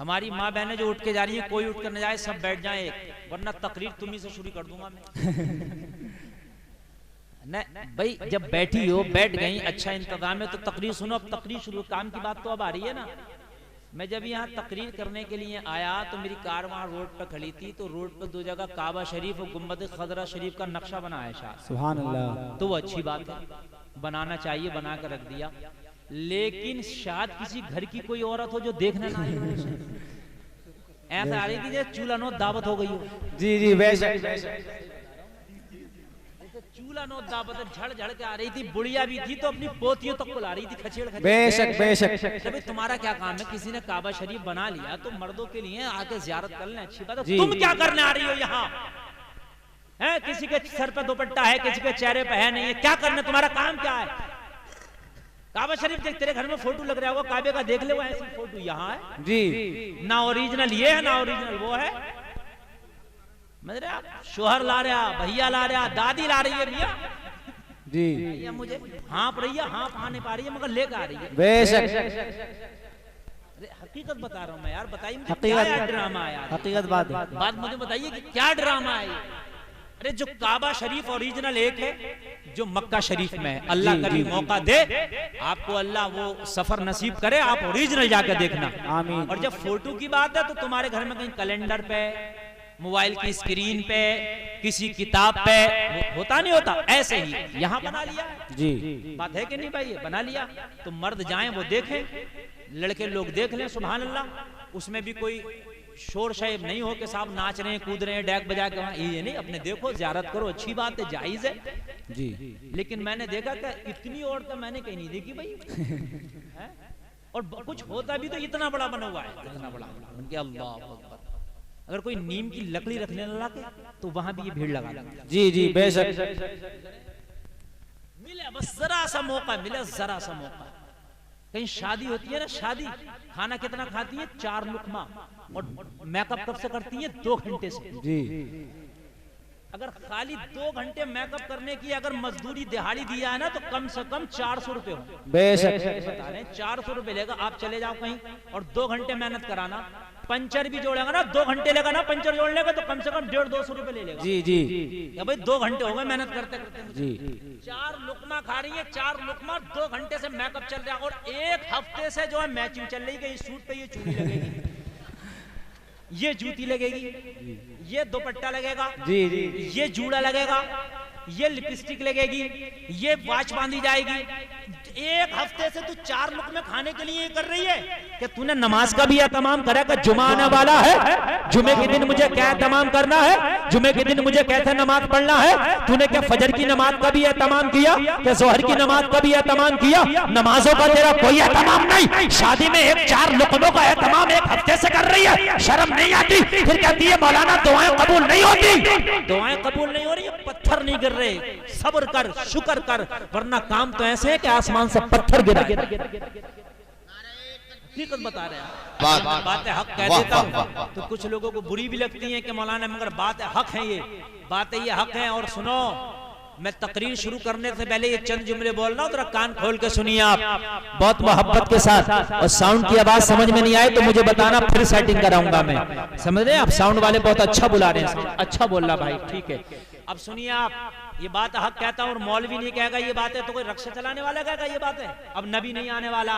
हमारी माँ बहनें जो उठ के जा रही है, कोई उठ कर न जाए, सब बैठ जाए, वरना तकरीर तुम्ही से शुरू कर दूंगा मैं। नहीं भाई, जब बैठी हो, बैठ गई, अच्छा इंतजाम है तो तकरीर सुनो। अब तकरीर शुरू, काम की बात तो अब आ रही है ना। मैं जब यहाँ तकरीर करने के लिए आया तो मेरी कार वहाँ रोड पर खड़ी थी, तो रोड पर 2 जगह काबा शरीफ और गुम्बद खजरा शरीफ का नक्शा बनाया है शायद। सुभान अल्लाह। तो वो अच्छी बात है, बनाना चाहिए, बना कर रख दिया। लेकिन शायद किसी घर की कोई औरत हो जो देखने ना आई हो। ऐसा आ रही थी जैसे चूल्हा नो दावत हो गई हो। जी जी बेशक। चूल्हा नो दावत झड़ झड़ के आ रही थी, बुढ़िया भी थी तो अपनी पोतियों तक को ला रही थी, खचेड़ खचेड़। बेशक बेशक। अभी तुम्हारा क्या काम है, किसी ने काबा शरीफ बना लिया तो मर्दों के लिए आके ज़ियारत कर लें, अच्छी बात है। तुम क्या करने आ रही हो यहाँ? है किसी के सर पे दुपट्टा है, किसी के चेहरे पे है नहीं है, क्या करने, तुम्हारा काम क्या है? काबा शरीफ देख, तेरे घर में फोटो लग रहा होगा काबे का, देख ले वो ऐसी फोटो यहाँ है जी, ना ओरिजिनल ये है ना ओरिजिनल वो है। मतलब शोहर ला रहा, भैया ला रहा, दादी ला रही है भैया जी, भैया मुझे हाँप रही है, हाँप आ नहीं पा रही है मगर लेकर आ रही है। बेशक। अरे हकीकत बता रहा हूँ मैं यार, बताइए मुझे क्या ड्रामा है? हकीकत बात मुझे बताइए कि क्या ड्रामा है? अरे जो काबा शरीफ ओरिजिनल एक है, जो मक्का शरीफ में है, अल्लाह कभी मौका दे आपको, अल्लाह वो सफर नसीब करे, आप ओरिजिनल जाकर देखना। आमीन। और जब फोटो की बात है तो तुम्हारे घर में कहीं कैलेंडर पे, मोबाइल की स्क्रीन पे, किसी किताब पे होता नहीं होता, ऐसे ही यहाँ बना लिया जी। बात है कि नहीं भाई? बना लिया तो मर्द जाएं वो देखें, लड़के लोग देख लें, सुभान अल्लाह। उसमें भी कोई शोर शैब नहीं हो कि साहब नाच रहे हैं, कूद रहे हैं, डैक बजा के, वहाँ ये नहीं, अपने देखो, ज़ियारत करो, अच्छी बात है, जायज है जी। लेकिन मैंने देखा कि इतनी औरतें मैंने कहीं नहीं देखी भाई। और कुछ होता भी तो इतना बड़ा बना हुआ है, इतना बड़ा, अल्लाह अकबर। अगर कोई नीम की लकड़ी रखने लगा के तो वहां भी ये भीड़ लगा जी जी बेशक। मिले बस जरा सा मौका मिले, जरा सा मौका। कहीं शादी होती है ना, शादी खाना कितना खाती है? 4 लुकमा, और मेकअप कब से करती है? 2 घंटे से जी। अगर खाली 2 घंटे मेकअप करने की अगर मजदूरी दिहाड़ी दिया है ना तो कम से कम 400 रुपए हो। बेशक। बता रहे 400 रुपए लेगा, आप चले जाओ कहीं और 2 घंटे मेहनत कराना, पंचर भी जोड़ेगा ना, 2 घंटे लेगा ना पंचर जोड़ने का, तो कम से कम 150-200 रुपए ले लेगा जी जी। या भाई 2 घंटे हो गए मेहनत करते करते जी। 4 लुकमा खा रही है, 4 लुकमा, 2 घंटे से मेकअप चल रहा है, और 1 हफ्ते से जो है मैचिंग चल रही है, इस सूट पे ये चूड़ी लगेगी, ये जूती लगेगी, ये दुपट्टा लगेगा जी जी, ये जूड़ा लगेगा, ये लिपस्टिक लगेगी, ये वॉच बांधी जाएगी। 1 हफ्ते से तू 4 लुकमे खाने के लिए कर रही है कि तूने नमाज का भी एहतमाम करा कि जुमा आने वाला है, जुमे के दिन मुझे क्या एहतमाम करना है, जुमे के दिन मुझे कैसे नमाज पढ़ना है? तूने क्या फजर की नमाज का भी एहतमाम किया, क्या जोहर की नमाज का भी एहतमाम किया? नमाजों का तेरा कोई एहतमाम नहीं, शादी में 4 लुकमों का एहतमाम 1 हफ्ते से कर रही है, शर्म नहीं आती? फिर कहती है मौलाना दुआएं कबूल नहीं होती। दुआएं कबूल नहीं हो रही, पत्थर नहीं गिर रहे, सब्र कर, शुक्र कर, वरना काम तो ऐसे है कि आसमान से पत्थर गिरा। हकीकत बता रहे हैं, बातें हक कह देता हूं तो कुछ लोगों को बुरी भी लगती है कि मौलाना, मगर बातें हक है, ये बातें ये हक है। और सुनो, मैं तकरीर शुरू करने से पहले ये चंद जुमले बोल रहा हूं, जरा कान खोल के सुनिए आप, बहुत मोहब्बत के साथ। और साउंड की आवाज समझ में नहीं आए तो मुझे बताना, फिर सेटिंग कराऊंगा मैं, समझ रहे हैं आप? साउंड वाले बहुत अच्छा बुला रहे हैं, अच्छा बोल रहा भाई, ठीक है। अब सुनिए आप, ये बात हक कहता हूं, और मौलवी नहीं कहेगा ये बात है तो कोई रक्षा चलाने वाला कहेगा ये बात है। अब नबी नहीं आने वाला,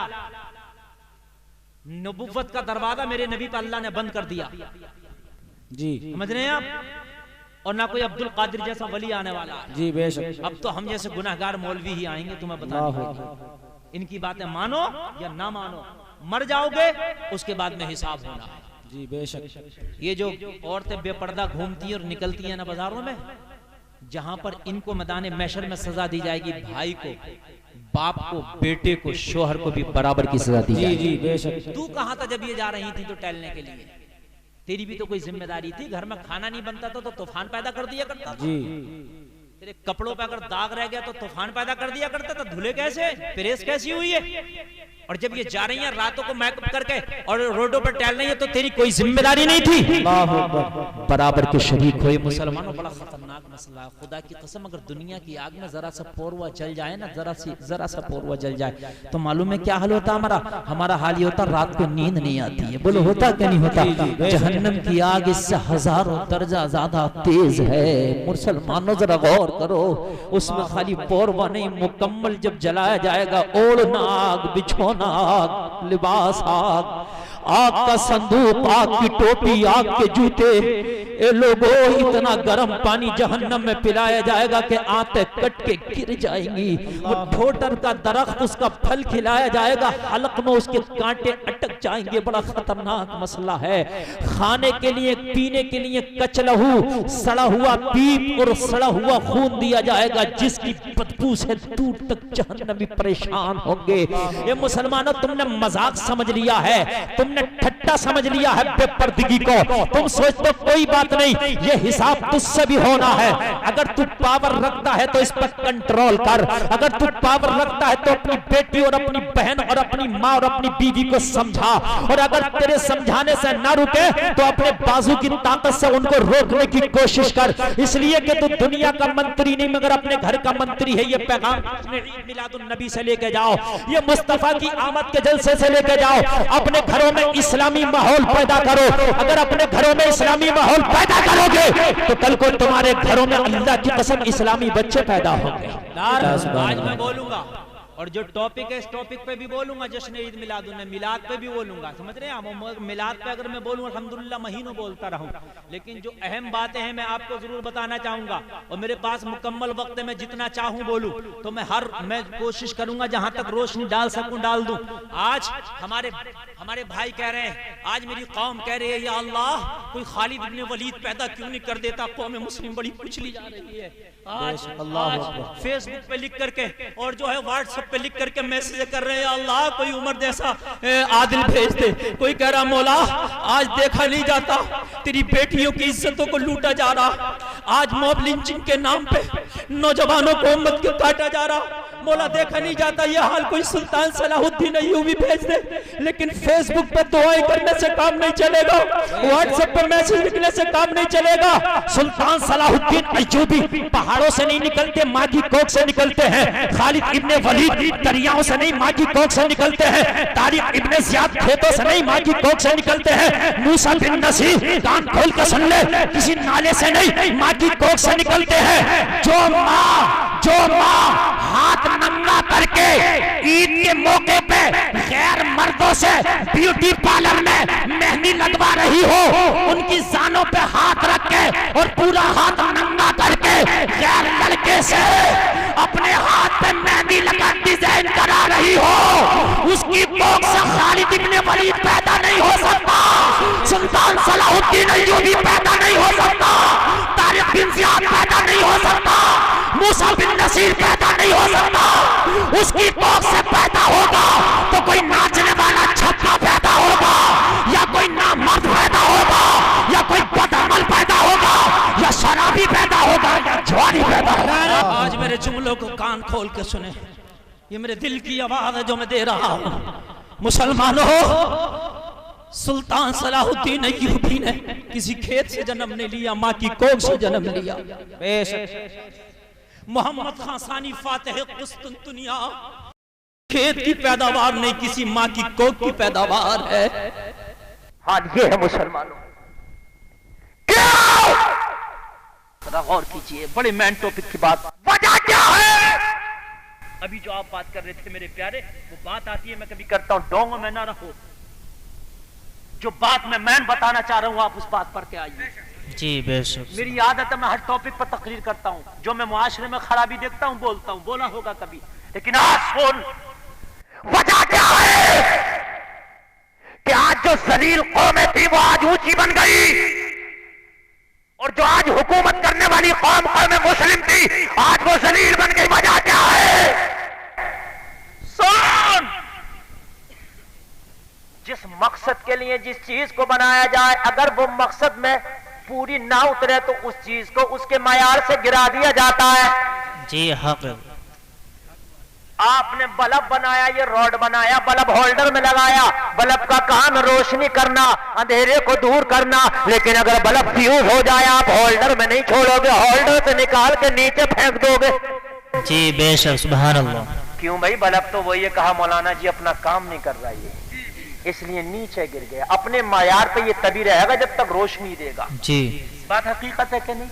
नबुव्वत का दरवाजा मेरे नबी पर अल्लाह ने बंद कर दिया जी, समझ रहे हैं आप? और ना कोई अब्दुल कादिर जैसा वली आने वाला जी बेशक। अब तो हम जैसे गुनाहगार मौलवी ही आएंगे तुम्हें बताने। इनकी बातें मानो या ना मानो, मर जाओगे उसके बाद में हिसाब होना है जी बेशक। ये जो औरतें बेपर्दा घूमती हैं और निकलती हैं ना बाजारों में, जहां पर इनको मैदान महशर में सजा दी जाएगी, भाई को, बाप को, बेटे को, शोहर को भी बराबर की सजा दी जाएगी जी बेशक। तू कहां था जब ये जा रही थी तो टहलने के लिए? तेरी भी तो कोई जिम्मेदारी थी, घर में खाना नहीं बनता था तो तूफान पैदा कर दिया करता जी। तेरे कपड़ों पे अगर दाग रह गया तो तूफान पैदा कर दिया करता था, धुले कैसे, प्रेस कैसी हुई है? और जब ये जा रही हैं रातों को मेकअप करके और रोडों पर टहल रही है तो तेरी कोई जिम्मेदारी नहीं थी? बराबर के शरीक हुए मुसलमानों, बड़ा खतरनाक मसला है। खुदा की कसम अगर दुनिया की आग में जरा सा पोरवा जल जाए ना, जरा सा पोरवा जल जाए तो मालूम है क्या हाल होता हमारा? हमारा हाल ये होता रात को नींद नहीं आती है। बोलो होता क्या नहीं होता? जहन्नम की आग इससे हजारों दर्जा ज्यादा तेज है। मुसलमानों जरा गौर करो, उसमें खाली पोरवा नहीं, मुकम्मल जब जलाया जाएगा ओढ़ना आग, बिछोना आग, लिबास आग, आग का संदूक, आग की टोपी, आग के जूते। ए लोगों, इतना गर्म पानी जहन्नम में पिलाया जाएगा कि आंतें कट के गिर जाएंगी। वो ठोटर का दरख्त, उसका फल खिलाया जाएगा, हलक में उसके कांटे अटक जाएंगे। बड़ा खतरनाक मसला है। खाने के लिए, पीने के लिए कचलहू, सड़ा हुआ पीप और सड़ा हुआ खून दिया जाएगा, जिसकी बदबू से दूर तक जहन्नमी परेशान होंगे। ये मुसलमानों, तुमने मजाक समझ लिया है, तुमने ठट्टा समझ लिया है बेपर्दगी को। तुम सोचते कोई बात नहीं, ये हिसाब तुझसे भी होना है। अगर तू पावर रखता है तो इस पर कंट्रोल कर। अगर तू पावर रखता है तो अपनी बेटी और अपनी बहन और अपनी माँ और अपनी बीवी को समझा, और अगर तेरे समझाने से ना रुके तो अपने बाजू की ताकत से उनको रोकने की कोशिश कर। इसलिए कि तू दुनिया का मंत्री नहीं मगर अपने घर का मंत्री है। ये पैगाम ईद मिलादुन नबी से लेके जाओ, ये मुस्तफा की आमद के जलसे से लेके जाओ। अपने घरों में इस्लामी माहौल पैदा करो। अगर अपने घरों में इस्लामी माहौल पैदा करोगे तो कल को तुम्हारे घरों में अल्लाह की कसम इस्लामी बच्चे पैदा होंगे। आज मैं बोलूंगा और जो टॉपिक है इस टॉपिक पे भी बोलूंगा, जश्न ईद मिलादुन, मिलाद पे भी बोलूंगा, समझ रहे हैं? मिलाद पे अगर मैं बोलूं अल्हम्दुलिल्लाह महीनों बोलता रहूं, लेकिन जो अहम बातें हैं मैं आपको जरूर बताना चाहूंगा। और मेरे पास मुकम्मल वक्त है, मैं जितना चाहूं बोलूं, तो मैं कोशिश करूंगा जहां तक रोशनी डाल सकूं डाल दूं। आज हमारे भाई कह रहे हैं, आज मेरी कौम कह रही है या अल्लाह कोई खालिद इब्न वलीद पैदा क्यों नहीं कर देता, कौम मुस्लिम बड़ी कुचली जा रही है। आज फेसबुक पे लिख करके और जो है व्हाट्सएप पे लिख करके मैसेज कर रहे हैं, अल्लाह कोई उमर जैसा आदिल भेज दे। कोई कह रहा मौला आज देखा नहीं जाता तेरी बेटियों की इज्जतों को लूटा जा रहा, आज मॉब लिंचिंग के नाम पे नौजवानों को उम्मत को काटा जा रहा, मौला देखा नहीं जाता ये हाल कोई सुल्तान सलाहुद्दीन अय्यूबी भेज दे। लेकिन फेसबुक पे दुआएं करने से काम नहीं चलेगा, व्हाट्सएप पे मैसेज लिखने से काम नहीं चलेगा। सुल्तान सलाहुद्दीन अय्यूबी पहाड़ों से नहीं निकलते, माँ की कोख से निकलते हैं। खालिद इब्ने वलीद दरियाओं से नहीं, माँ की कोख से निकलते हैं। तारिक इब्ने ज़ियाद खेतों से नहीं, माँ की कोख से निकलते हैं। मूसा बिन नसीर कान खोल कर सुन ले, किसी नाले से नहीं, माँ की कोख से निकलते हैं। जो माँ हाथ नंगा करके ईद के मौके पे गैर मर्दों से ब्यूटी पार्लर में मेहंदी लगवा रही हो, उनकी जानों पे हाथ रख के और पूरा हाथ नंगा करके गैर लड़के से अपने हाथ पे मेहंदी लगा डिजाइन करा रही हो, उसकी कोख से खालिद इब्ने वलीद पैदा नहीं हो सकता, सुल्तान सलाहुद्दीन अय्यूबी पैदा नहीं हो सकता, तारिक बिन ज़ियाद पैदा नहीं हो सकता, मूसा बिन नसीर पैदा नहीं हो सकता। उसकी कोख से पैदा होगा तो कोई नाचने वाला छक्का पैदा होगा, या कोई नामर्द पैदा होगा, या कोई बदअमल पैदा होगा, या शराबी पैदा होगा, या जुआरी पैदा होगा। आज मेरे जुमलों को कान खोल के सुने, ये मेरे दिल की आवाज है जो मैं दे रहा हूँ। मुसलमानों, सुल्तान सलाहुद्दीन अय्यूबी ने किसी खेत से जन्म नहीं लिया, माँ की कोख से जन्म लिया। मोहम्मद खान सानी फातिह कुस्तुनतुनिया खेत की पैदावार नहीं, किसी माँ की कोख की पैदावार है। हाल ये है मुसलमानों, क्या गौर कीजिए, बड़े मैन टॉपिक की बात। वजह क्या है? अभी जो आप बात कर रहे थे मेरे प्यारे, वो बात आती है, मैं कभी करता हूं डोंगों में ना रहो, जो बात मैं बताना चाह रहा हूं आप उस बात पर के आइए। जी बेशक, मेरी आदत है मैं हर टॉपिक पर तकरीर करता हूं, जो मैं मुआशरे में खराबी देखता हूं बोलता हूं, बोला होगा कभी, लेकिन आज सुन वजह क्या है कि आज जो जलील कौमें थी वो आज ऊंची बन गई, और जो आज हुकूमत करने वाली कौम मुस्लिम थी आज वो जलील बन गई। वजह क्या है? सुन, जिस मकसद के लिए जिस चीज को बनाया जाए, अगर वो मकसद में पूरी ना उतरे तो उस चीज को उसके मायार से गिरा दिया जाता है। जी हक। आपने बल्ब बनाया, ये रॉड बनाया, बल्ब होल्डर में लगाया, बल्ब का काम रोशनी करना, अंधेरे को दूर करना, लेकिन अगर बल्ब फ्यूज हो जाए आप होल्डर में नहीं छोड़ोगे, होल्डर से निकाल के नीचे फेंक दोगे। जी बेशक, सुभान अल्लाह। क्यों भाई, बल्ब तो वही कहा मौलाना जी अपना काम नहीं कर रहा है, इसलिए नीचे गिर गया। अपने मायार पे ये तभी रहेगा जब तक रोशनी देगा। जी बात हकीकत है कि नहीं?